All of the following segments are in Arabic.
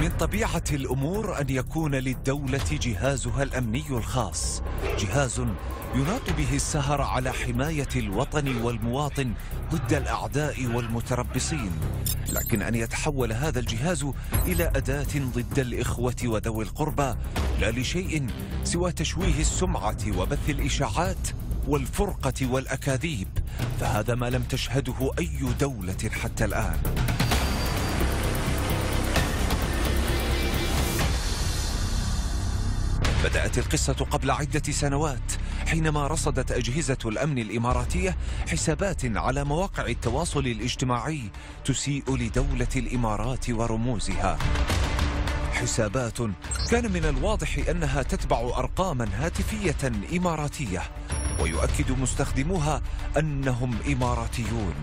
من طبيعة الأمور أن يكون للدولة جهازها الأمني الخاص، جهاز يناط به السهر على حماية الوطن والمواطن ضد الأعداء والمتربصين، لكن أن يتحول هذا الجهاز إلى أداة ضد الإخوة وذوي القربى لا لشيء سوى تشويه السمعة وبث الإشاعات والفرقة والأكاذيب، فهذا ما لم تشهده أي دولة حتى الآن. بدأت القصة قبل عدة سنوات حينما رصدت أجهزة الأمن الإماراتية حسابات على مواقع التواصل الاجتماعي تسيء لدولة الإمارات ورموزها. حسابات كان من الواضح أنها تتبع أرقاما هاتفية إماراتية ويؤكد مستخدموها أنهم إماراتيون.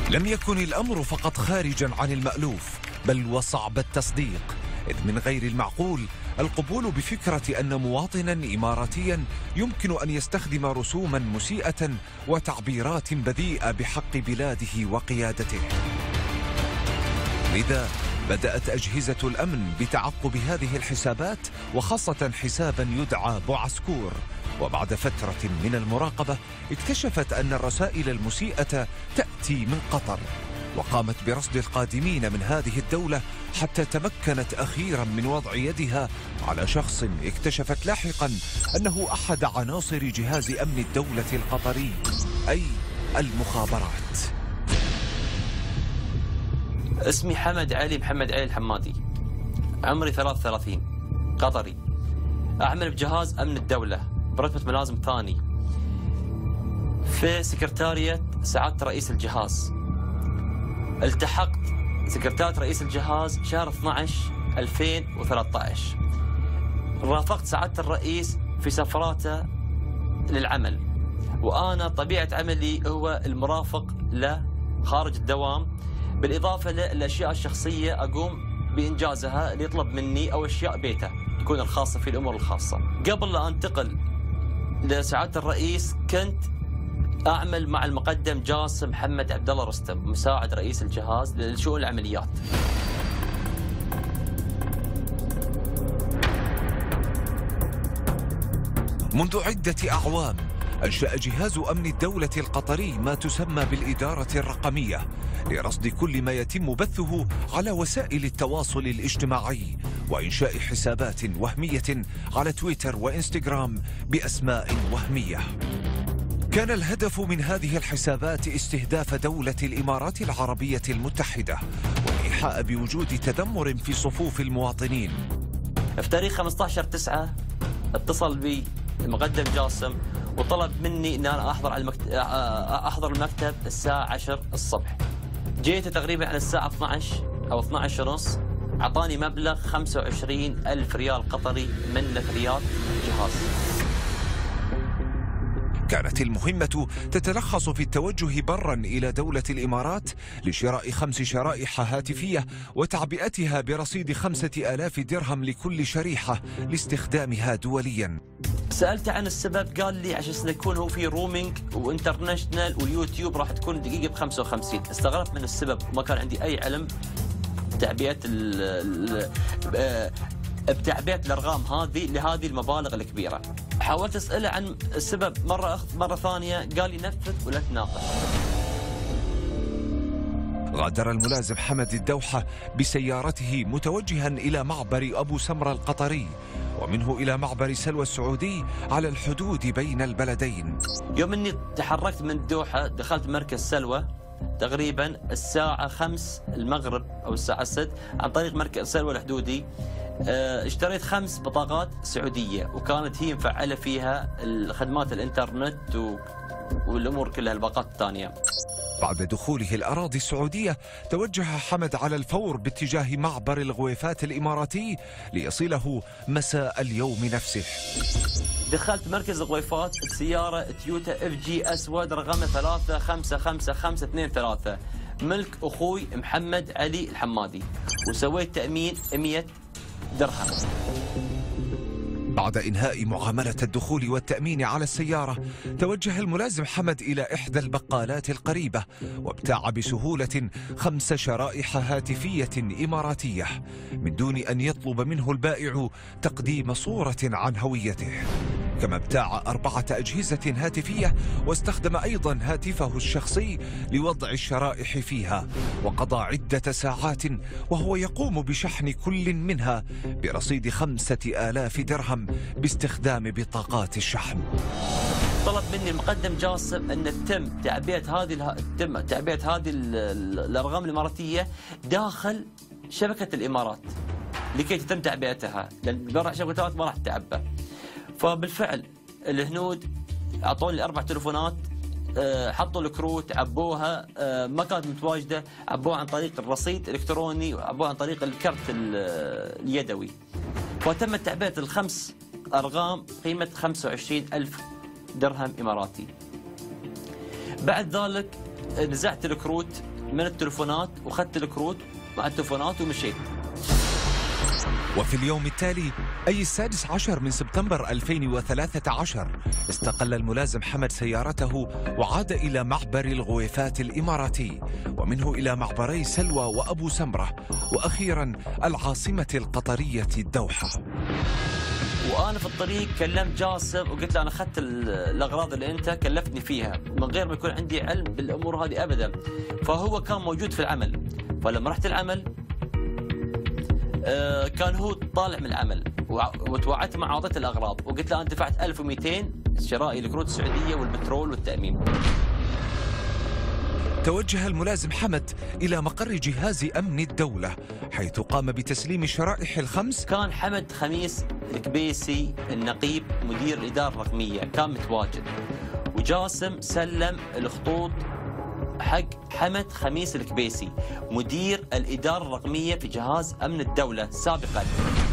لم يكن الأمر فقط خارجا عن المألوف، بل وصعب التصديق، إذ من غير المعقول القبول بفكرة أن مواطنا إماراتيا يمكن أن يستخدم رسوما مسيئة وتعبيرات بذيئة بحق بلاده وقيادته. لذا بدأت أجهزة الأمن بتعقب هذه الحسابات، وخاصة حسابا يدعى بوعسكور، وبعد فترة من المراقبة اكتشفت أن الرسائل المسيئة تأتي من قطر، وقامت برصد القادمين من هذه الدولة حتى تمكنت أخيرا من وضع يدها على شخص اكتشفت لاحقا أنه أحد عناصر جهاز أمن الدولة القطري، أي المخابرات. اسمي محمد علي الحمادي، عمري 33، قطري، أعمل بجهاز أمن الدولة برتبة ملازم ثاني في سكرتارية سعادة رئيس الجهاز. التحقت سكرتارية رئيس الجهاز شهر 12 2013. رافقت سعادة الرئيس في سفراته للعمل، وأنا طبيعة عملي هو المرافق له خارج الدوام، بالإضافة للأشياء الشخصية أقوم بإنجازها اللي يطلب مني، أو أشياء بيته تكون الخاصة في الأمور الخاصة. قبل لا أنتقل لسعادة الرئيس كنت أعمل مع المقدم جاسم محمد عبد الله رستم، مساعد رئيس الجهاز لشؤون العمليات. منذ عدة أعوام أنشأ جهاز أمن الدولة القطري ما تسمى بالإدارة الرقمية لرصد كل ما يتم بثه على وسائل التواصل الاجتماعي، وإنشاء حسابات وهمية على تويتر وإنستغرام بأسماء وهمية. كان الهدف من هذه الحسابات استهداف دولة الإمارات العربية المتحدة والإيحاء بوجود تذمر في صفوف المواطنين. في تاريخ 15/9 اتصل بي المقدم جاسم وطلب مني ان انا احضر المكتب الساعة 10 الصبح. جيت تقريبا على الساعة 12 أو 12 ونص، أعطاني مبلغ 25,000 ريال قطري من نثريات الجهاز. كانت المهمة تتلخص في التوجه برا إلى دولة الإمارات لشراء 5 شرائح هاتفية وتعبئتها برصيد 5,000 درهم لكل شريحة لاستخدامها دوليا. سألت عن السبب، قال لي عشان يكون هو في رومينج وانترناشنال واليوتيوب راح تكون دقيقة ب55. استغربت من السبب وما كان عندي أي علم بتعبئة الأرقام هذه لهذه المبالغ الكبيرة. حاولت أسأله عن السبب مرة ثانية، قال لي نفذ ولا تناقش. غادر الملازم حمد الدوحة بسيارته متوجها إلى معبر أبو سمرة القطري، ومنه إلى معبر سلوى السعودي على الحدود بين البلدين. يوم أني تحركت من الدوحة دخلت مركز سلوى تقريبا الساعة 5 المغرب أو الساعة 6 عن طريق مركز سلوى الحدودي. اشتريت 5 بطاقات سعودية، وكانت هي مفعلة فيها خدمات الإنترنت والأمور كلها الباقات الثانية. بعد دخوله الأراضي السعودية توجه حمد على الفور باتجاه معبر الغويفات الإماراتي ليصله مساء اليوم نفسه. دخلت مركز الغويفات بسيارة تويوتا FG أسود رقمها 355523 ملك أخوي محمد علي الحمادي، وسويت تأمين 100 درهم. بعد إنهاء معاملة الدخول والتأمين على السيارة، توجه الملازم حمد إلى إحدى البقالات القريبة وابتاع بسهولة 5 شرائح هاتفية إماراتية من دون أن يطلب منه البائع تقديم صورة عن هويته. كما ابتاع 4 أجهزة هاتفية واستخدم أيضا هاتفه الشخصي لوضع الشرائح فيها، وقضى عدة ساعات وهو يقوم بشحن كل منها برصيد 5000 درهم باستخدام بطاقات الشحن. طلب مني المقدم جاسم أن تم تعبئة هذه الأرقام الإماراتية داخل شبكة الإمارات لكي تتم تعبئتها، لأن برا شبكة الإمارات ما راح تتعبى. فبالفعل الهنود أعطوني 4 تلفونات، حطوا الكروت، عبوها، ما كانت متواجدة، عبوها عن طريق الرصيد الإلكتروني وعبوها عن طريق الكرت اليدوي. فتم تعبئة ال5 أرقام قيمة 25,000 درهم إماراتي. بعد ذلك نزعت الكروت من التلفونات وأخذت الكروت مع التلفونات ومشيت. وفي اليوم التالي أي 16 من سبتمبر 2013 استقل الملازم حمد سيارته وعاد إلى معبر الغويفات الإماراتي، ومنه إلى معبري سلوى وأبو سمرة، وأخيرا العاصمة القطرية الدوحة. وأنا في الطريق كلمت جاسم وقلت له أنا أخذت الأغراض اللي أنت كلفتني فيها من غير ما يكون عندي علم بالأمور هذه أبدا. فهو كان موجود في العمل، فلما رحت العمل كان هو طالع من العمل وتوعدت معه أعطيته الأغراض وقلت له أنا دفعت 1200 شرائي الكروت السعودية والبترول والتأمين. توجه الملازم حمد إلى مقر جهاز أمن الدولة حيث قام بتسليم الشرائح ال5. كان حمد خميس الكبيسي النقيب مدير الإدارة الرقمية كان متواجد، وجاسم سلم الخطوط حق حمد خميس الكبيسي مدير الإدارة الرقمية في جهاز أمن الدولة سابقا.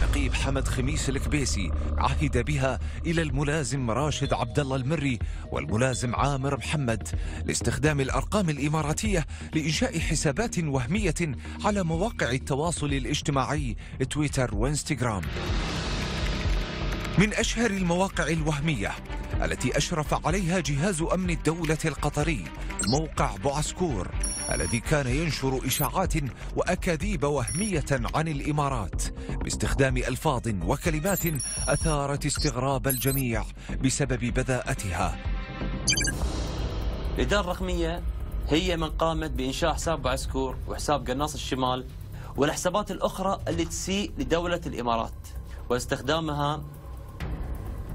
نقيب حمد خميس الكبيسي عهد بها إلى الملازم راشد عبد الله المري والملازم عامر محمد لاستخدام الأرقام الإماراتية لإنشاء حسابات وهمية على مواقع التواصل الاجتماعي تويتر وإنستغرام. من أشهر المواقع الوهمية التي أشرف عليها جهاز أمن الدولة القطري موقع بوعسكور، الذي كان ينشر إشاعات وأكاذيب وهمية عن الإمارات باستخدام ألفاظ وكلمات أثارت استغراب الجميع بسبب بذاءتها. الإدارة الرقمية هي من قامت بإنشاء حساب بوعسكور وحساب قناص الشمال والحسابات الأخرى اللي تسيء لدولة الإمارات واستخدامها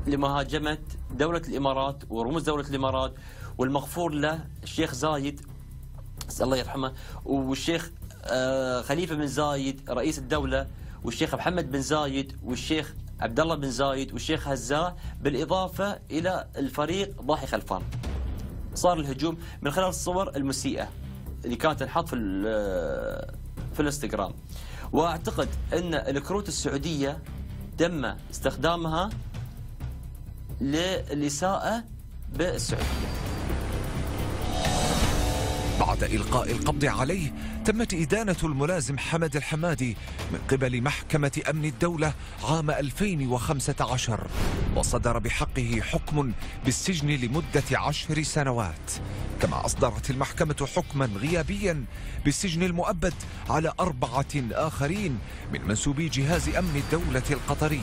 لمهاجمة دولة الإمارات ورموز دولة الإمارات، والمغفور له الشيخ زايد الله يرحمه والشيخ خليفة بن زايد رئيس الدولة والشيخ محمد بن زايد والشيخ عبد الله بن زايد والشيخ هزاع، بالإضافة إلى الفريق ضاحي خلفان. صار الهجوم من خلال الصور المسيئة اللي كانت تنحط في الانستغرام. وأعتقد أن الكروت السعودية تم استخدامها للإساءة بالسعودية. بعد إلقاء القبض عليه تمت إدانة الملازم حمد الحمادي من قبل محكمة أمن الدولة عام 2015، وصدر بحقه حكم بالسجن لمدة 10 سنوات. كما أصدرت المحكمة حكما غيابيا بالسجن المؤبد على 4 آخرين من منسوبي جهاز أمن الدولة القطري،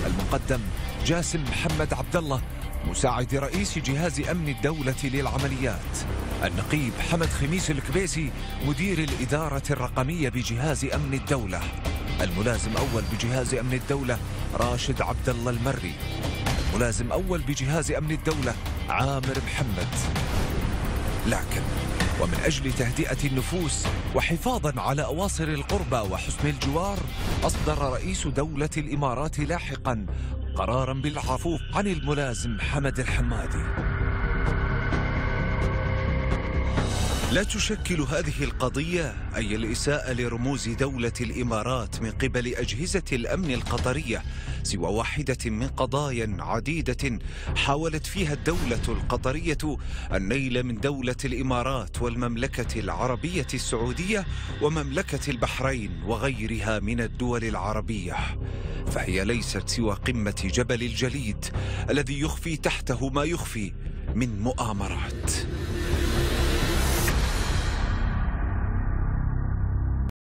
المقدم جاسم محمد عبد الله مساعد رئيس جهاز أمن الدولة للعمليات، النقيب حمد خميس الكبيسي مدير الإدارة الرقمية بجهاز أمن الدولة، الملازم أول بجهاز أمن الدولة راشد عبد الله المري، الملازم أول بجهاز أمن الدولة عامر محمد. لكن ومن أجل تهدئة النفوس وحفاظا على أواصر القربى وحسن الجوار، أصدر رئيس دولة الإمارات لاحقا قرارا بالعفو عن الملازم حمد الحمادي. لا تشكل هذه القضية أي الإساءة لرموز دولة الإمارات من قبل أجهزة الأمن القطرية سوى واحدة من قضايا عديدة حاولت فيها الدولة القطرية النيل من دولة الإمارات والمملكة العربية السعودية ومملكة البحرين وغيرها من الدول العربية. فهي ليست سوى قمة جبل الجليد الذي يخفي تحته ما يخفي من مؤامرات.